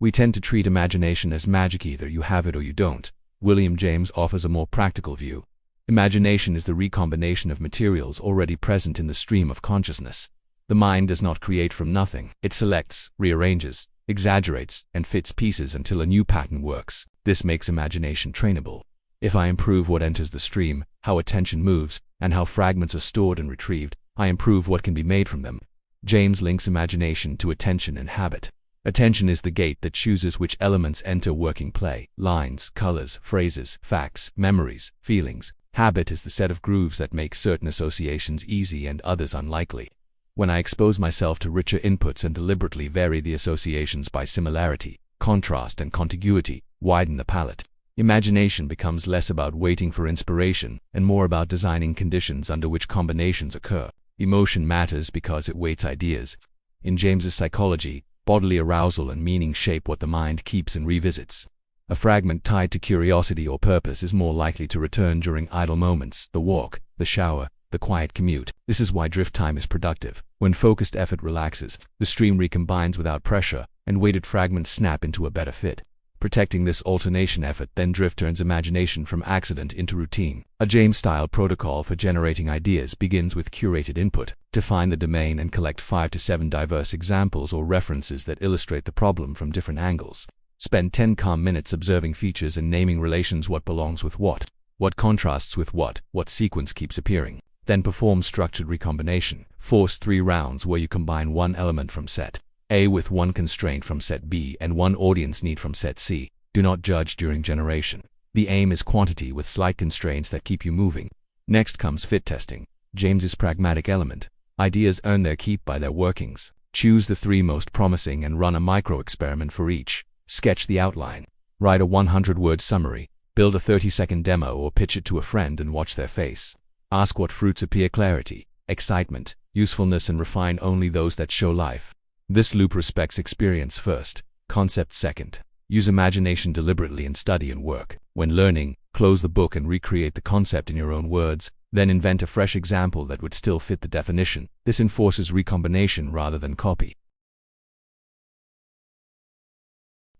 We tend to treat imagination as magic, either you have it or you don't. William James offers a more practical view. Imagination is the recombination of materials already present in the stream of consciousness. The mind does not create from nothing. It selects, rearranges, exaggerates, and fits pieces until a new pattern works. This makes imagination trainable. If I improve what enters the stream, how attention moves, and how fragments are stored and retrieved, I improve what can be made from them. James links imagination to attention and habit. Attention is the gate that chooses which elements enter working play: lines, colors, phrases, facts, memories, feelings. Habit is the set of grooves that make certain associations easy and others unlikely. When I expose myself to richer inputs and deliberately vary the associations by similarity, contrast, and contiguity, widen the palette. Imagination becomes less about waiting for inspiration and more about designing conditions under which combinations occur. Emotion matters because it weights ideas. In James's psychology, bodily arousal and meaning shape what the mind keeps and revisits. A fragment tied to curiosity or purpose is more likely to return during idle moments: the walk, the shower, the quiet commute. This is why drift time is productive. When focused effort relaxes, the stream recombines without pressure, and weighted fragments snap into a better fit. Protecting this alternation effort, then drift turns imagination from accident into routine. A James-style protocol for generating ideas begins with curated input. Define the domain and collect 5 to 7 diverse examples or references that illustrate the problem from different angles. Spend 10 calm minutes observing features and naming relations: what belongs with what contrasts with what sequence keeps appearing. Then perform structured recombination. Force 3 rounds where you combine one element from set A with one constraint from set B and one audience need from set C. Do not judge during generation. The aim is quantity with slight constraints that keep you moving. Next comes fit testing, James's pragmatic element. Ideas earn their keep by their workings. Choose the 3 most promising and run a micro-experiment for each. Sketch the outline. Write a 100-word summary. Build a 30-second demo or pitch it to a friend and watch their face. Ask what fruits appear: clarity, excitement, usefulness, and refine only those that show life. This loop respects experience first, concept second. Use imagination deliberately in study and work. When learning, close the book and recreate the concept in your own words, then invent a fresh example that would still fit the definition. This enforces recombination rather than copy.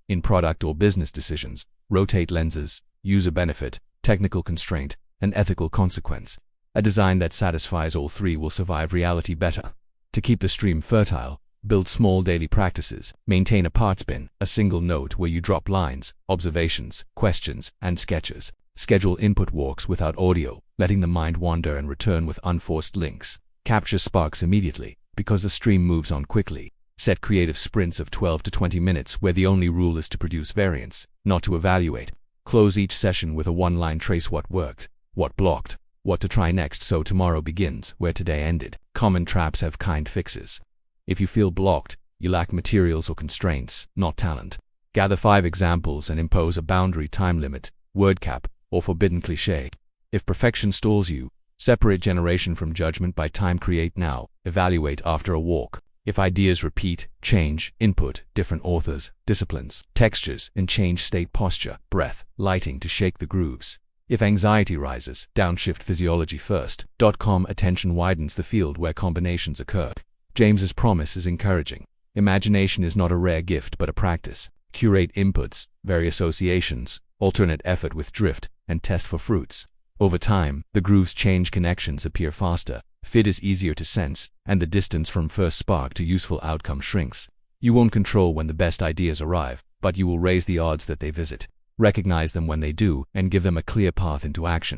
In product or business decisions, rotate lenses: user benefit, technical constraint, and ethical consequence. A design that satisfies all 3 will survive reality better. To keep the stream fertile, build small daily practices. Maintain a parts bin, a single note where you drop lines, observations, questions, and sketches. Schedule input walks without audio, letting the mind wander and return with unforced links. Capture sparks immediately, because the stream moves on quickly. Set creative sprints of 12 to 20 minutes where the only rule is to produce variants, not to evaluate. Close each session with a 1-line trace: what worked, what blocked, what to try next, so tomorrow begins where today ended. Common traps have kind fixes. If you feel blocked, you lack materials or constraints, not talent. Gather 5 examples and impose a boundary: time limit, word cap, or forbidden cliché. If perfection stalls you, separate generation from judgment by time: create now, evaluate after a walk. If ideas repeat, change, input different authors, disciplines, textures, and change state: posture, breath, lighting to shake the grooves. If anxiety rises, downshift physiology first. Attention widens the field where combinations occur. James's promise is encouraging. Imagination is not a rare gift but a practice. Curate inputs, vary associations, alternate effort with drift, and test for fruits. Over time, the grooves change, connections appear faster, fit is easier to sense, and the distance from first spark to useful outcome shrinks. You won't control when the best ideas arrive, but you will raise the odds that they visit. Recognize them when they do, and give them a clear path into action.